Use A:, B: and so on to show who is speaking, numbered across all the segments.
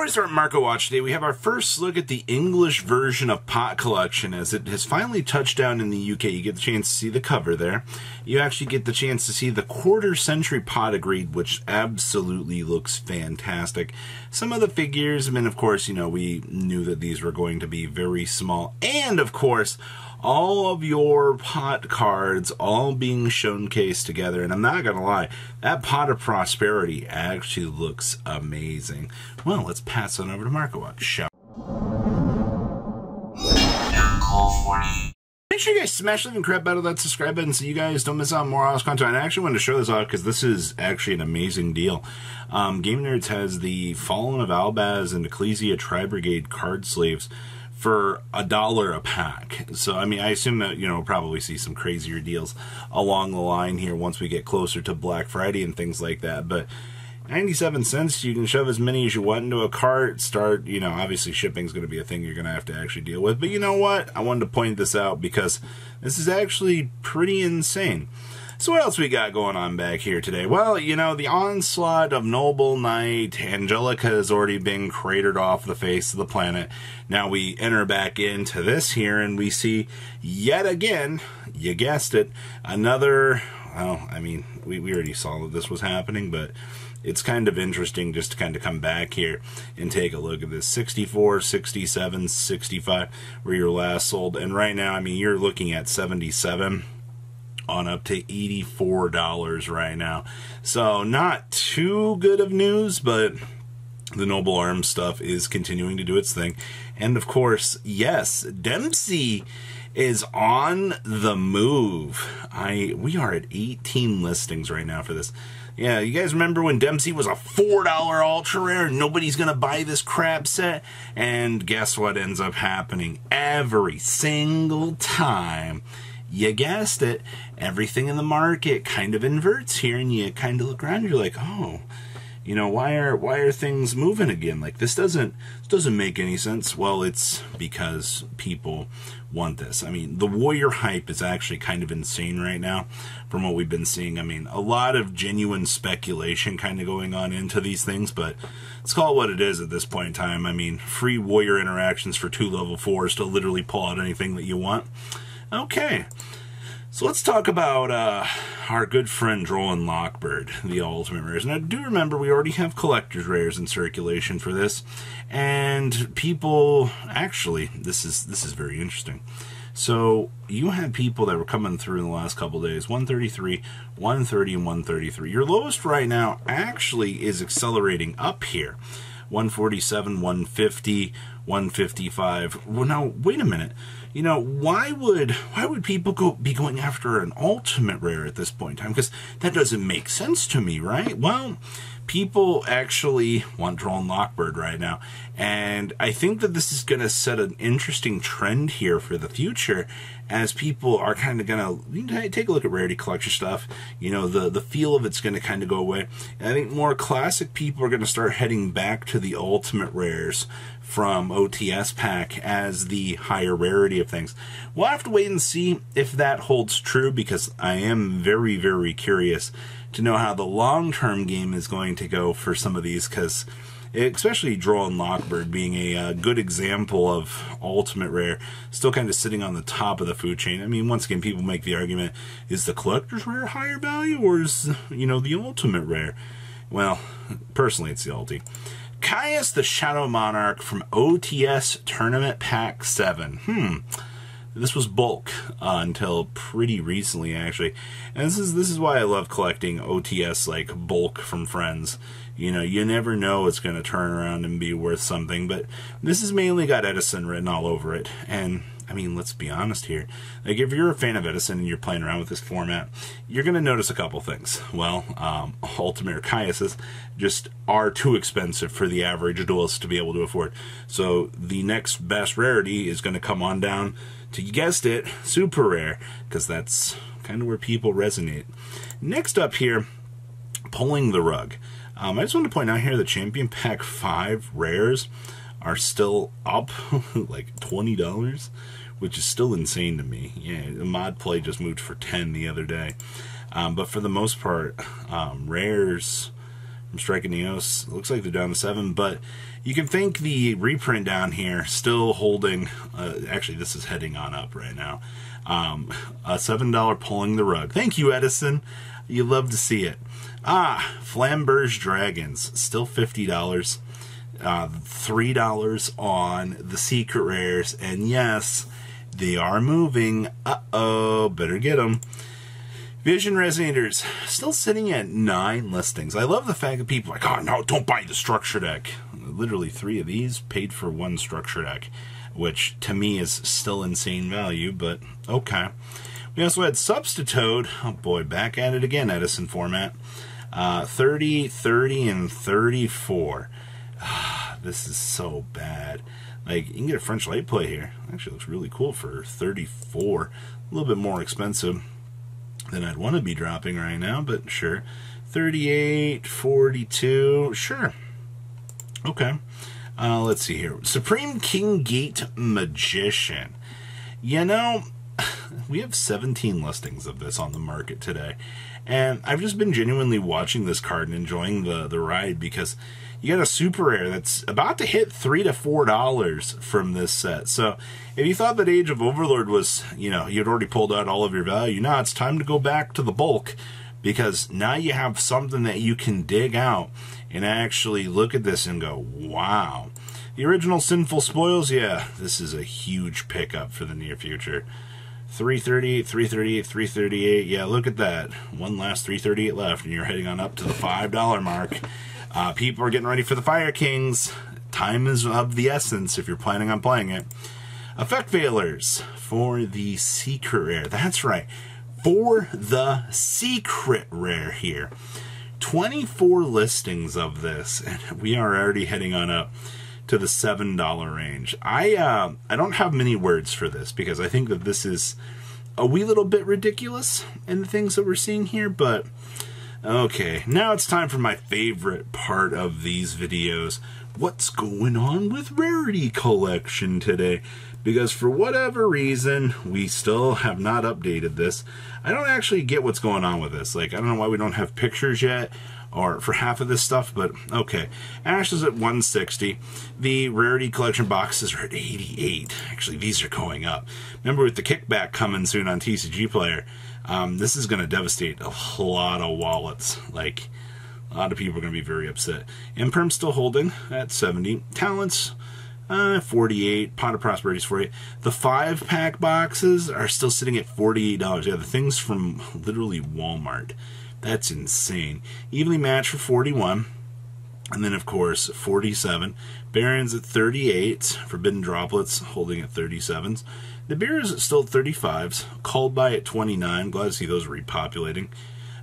A: boys are at Marco Watch today. We have our first look at the English version of Pot Collection as it has finally touched down in the UK. You get the chance to see the cover there. You actually get the chance to see the quarter-century pot agreed, which absolutely looks fantastic. Some of the figures, I mean, of course, you know, we knew that these were going to be very small. And, of course, all of your pot cards all being showcased together. And I'm not going to lie, that Pot of Prosperity actually looks amazing. Well, let's pass on over to Marco Watch, shall we? Make sure you guys smash the crap out of that subscribe button so you guys don't miss out on more awesome content. I actually wanted to show this off because this is actually an amazing deal. Game Nerds has the Fallen of Albaz and Ecclesia Tri-Brigade card sleeves for $1 a pack. So, I mean, I assume that, you know, we'll probably see some crazier deals along the line here once we get closer to Black Friday and things like that. But 97 cents, you can shove as many as you want into a cart. Start, you know, obviously shipping is going to be a thing you're going to have to actually deal with. But you know what? I wanted to point this out because this is actually pretty insane. So what else we got going on back here today? Well, you know, the onslaught of Noble Knight, Angelica has already been cratered off the face of the planet. Now we enter back into this here and we see yet again, you guessed it, another, well, I mean, we already saw that this was happening, but it's kind of interesting just to kind of come back here and take a look at this. 64, 67, 65 were your last sold. And right now, I mean, you're looking at 77 on up to $84 right now. So not too good of news, but the Noble Arms stuff is continuing to do its thing. And of course, yes, Dempsey is on the move. We are at 18 listings right now for this. Yeah, you guys remember when Dempsey was a $4 ultra rare and nobody's gonna buy this crap set? And guess what ends up happening every single time? You guessed it, everything in the market kind of inverts here, and you kind of look around and you're like, oh, you know, why are things moving again? Like, this doesn't make any sense. Well, it's because people want this. I mean, the Warrior hype is actually kind of insane right now from what we've been seeing. I mean, a lot of genuine speculation kind of going on into these things, but let's call it what it is at this point in time. I mean, free Warrior interactions for 2 level 4s to literally pull out anything that you want. Okay, so let's talk about our good friend Droll and Lockbird, the Ultimate Rares. Now, do remember we already have Collector's Rares in circulation for this, and people, actually, this is very interesting. So, you had people that were coming through in the last couple days, 133, 130, and 133. Your lowest right now actually is accelerating up here, 147, 150, 155. Well, now, wait a minute. You know, why would people be going after an ultimate rare at this point in time? Because that doesn't make sense to me, right? Well, people actually want Droll and Lockbird right now. And I think that this is going to set an interesting trend here for the future as people are kind of going to take a look at Rarity Collection stuff. You know, the feel of it's going to kind of go away. And I think more classic people are going to start heading back to the ultimate rares from OTS pack as the higher rarity of things. We'll have to wait and see if that holds true, because I am very, very curious to know how the long-term game is going to go for some of these, because especially Droll and Lockbird being a good example of ultimate rare, still kind of sitting on the top of the food chain. I mean, once again, people make the argument, is the collector's rare higher value, or is, you know, the ultimate rare? Well, personally, it's the ulti. Caius the Shadow Monarch from OTS Tournament Pack 7. This was bulk until pretty recently, actually. And this is why I love collecting OTS, like, bulk from friends. You know, you never know it's going to turn around and be worth something. But this has mainly got Edison written all over it. And, I mean, let's be honest here. Like, if you're a fan of Edison and you're playing around with this format, you're going to notice a couple things. Well, Ultimate or Caius's just are too expensive for the average duelist to be able to afford. So the next best rarity is going to come on down to, you guessed it, super rare, because that's kind of where people resonate. Next up here, pulling the rug. I just want to point out here the Champion Pack 5 rares are still up like $20, which is still insane to me. Yeah, the mod play just moved for 10 the other day. But for the most part, rares from Strike and Neos. Looks like they're down to 7, but you can thank the reprint down here still holding, actually this is heading on up right now, a $7 pulling the rug. Thank you, Edison. You love to see it. Flamb Dragons, still $50. $3 on the secret rares, and yes, they are moving. Better get them. Vision Resonators, still sitting at 9 listings. I love the fact that people are like, oh no, don't buy the structure deck. Literally 3 of these paid for 1 structure deck, which to me is still insane value, but okay. We also had Substitute. Oh boy, back at it again, Edison format. 30, 30, and 34. This is so bad. Like, you can get a French light play here. Actually looks really cool for 34. A little bit more expensive than I'd want to be dropping right now, but sure. 38, 42, sure. Okay. Let's see here. Supreme King Gate Magician. You know, we have 17 listings of this on the market today. And I've just been genuinely watching this card and enjoying the ride, because you got a super rare that's about to hit $3 to $4 from this set. So if you thought that Age of Overlord was, you know, you'd already pulled out all of your value, now it's time to go back to the bulk, because now you have something that you can dig out and actually look at this and go, wow. The original Sinful Spoils, yeah, this is a huge pickup for the near future. 338, 338, 338. Yeah, look at that. One last 338 left, and you're heading on up to the $5 mark. People are getting ready for the Fire Kings. Time is of the essence if you're planning on playing it. Effect Veilers for the secret rare. That's right. For the secret rare here. 24 listings of this, and we are already heading on up to the $7 range. I don't have many words for this, because I think that this is a wee little bit ridiculous in the things that we're seeing here, but okay, now it's time for my favorite part of these videos. What's going on with Rarity Collection today? Because for whatever reason, we still have not updated this. I don't actually get what's going on with this. Like, I don't know why we don't have pictures yet, or for half of this stuff, but okay. Ash is at 160. The Rarity Collection boxes are at 88. Actually, these are going up. Remember, with the kickback coming soon on TCG Player, this is going to devastate a lot of wallets. Like, a lot of people are going to be very upset. Imperm still holding at 70. Talents, 48. Pot of Prosperity is 48. The 5-pack boxes are still sitting at $48. Yeah, the things from literally Walmart. That's insane. Evenly matched for 41. And then, of course, 47. Barons at 38. Forbidden Droplets holding at 37s. The Beers at still 35s. Called by at 29. Glad to see those repopulating.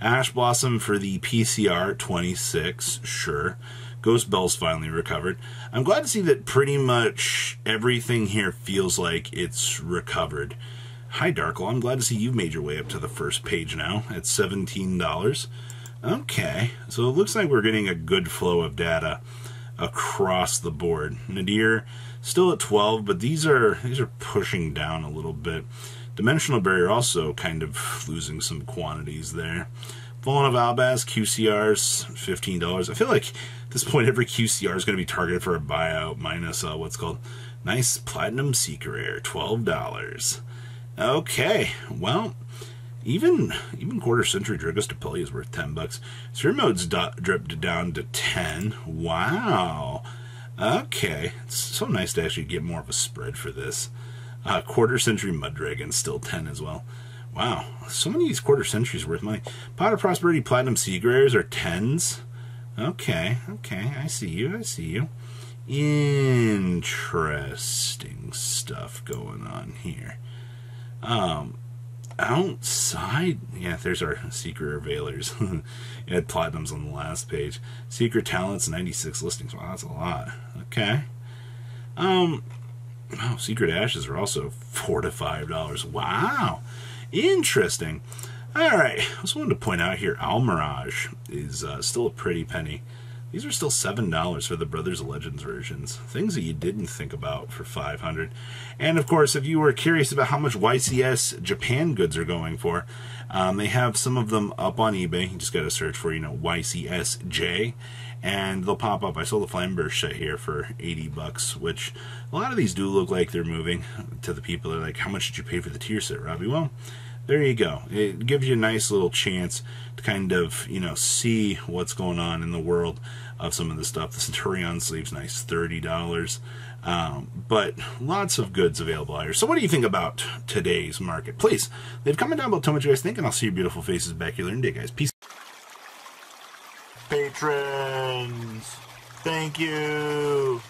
A: Ash Blossom for the PCR at 26. Sure. Ghost Bell's finally recovered. I'm glad to see that pretty much everything here feels like it's recovered. Hi, Darkle. I'm glad to see you've made your way up to the first page now at $17. Okay, so it looks like we're getting a good flow of data across the board. Nadir still at 12, but these are pushing down a little bit. Dimensional Barrier also kind of losing some quantities there. Fallen of Albaz, QCRs, $15. I feel like at this point every QCR is going to be targeted for a buyout, minus what's called nice Platinum Secret Rare, $12. Okay, well, even Quarter Century Dragos Deploy is worth $10. Sphere Mode's dripped down to 10. Wow. Okay, it's so nice to actually get more of a spread for this. Quarter Century Mud Dragon still 10 as well. Wow, so many of these Quarter Centuries worth money. Pot of Prosperity Platinum Sea Rares are 10s. Okay, I see you. Interesting stuff going on here. Outside, yeah, there's our Secret Veilers. It had Platinums on the last page. Secret Talents, 96 listings. Wow, that's a lot. Okay. Oh, Secret Ashes are also $4 to $5. Wow. Interesting. Alright, I just wanted to point out here, Almirage is still a pretty penny. These are still $7 for the Brothers of Legends versions. Things that you didn't think about for $500. And of course, if you were curious about how much YCS Japan goods are going for, they have some of them up on eBay. You just got to search for, YCSJ, and they'll pop up. I sold the Flamb set here for $80, which a lot of these do look like they're moving. To the people that are like, how much did you pay for the tier set, Robbie? Well, there you go. It gives you a nice little chance to kind of, see what's going on in the world of some of the stuff. The Centurion sleeve's nice, $30. But lots of goods available here. So what do you think about today's market? Please, leave a comment down below. Tell me what you guys think, and I'll see your beautiful faces back here later in the day, guys. Peace. Patrons, thank you.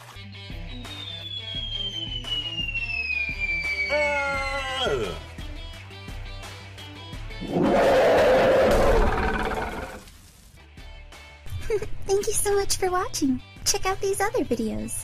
B: Thank you so much for watching. Check out these other videos.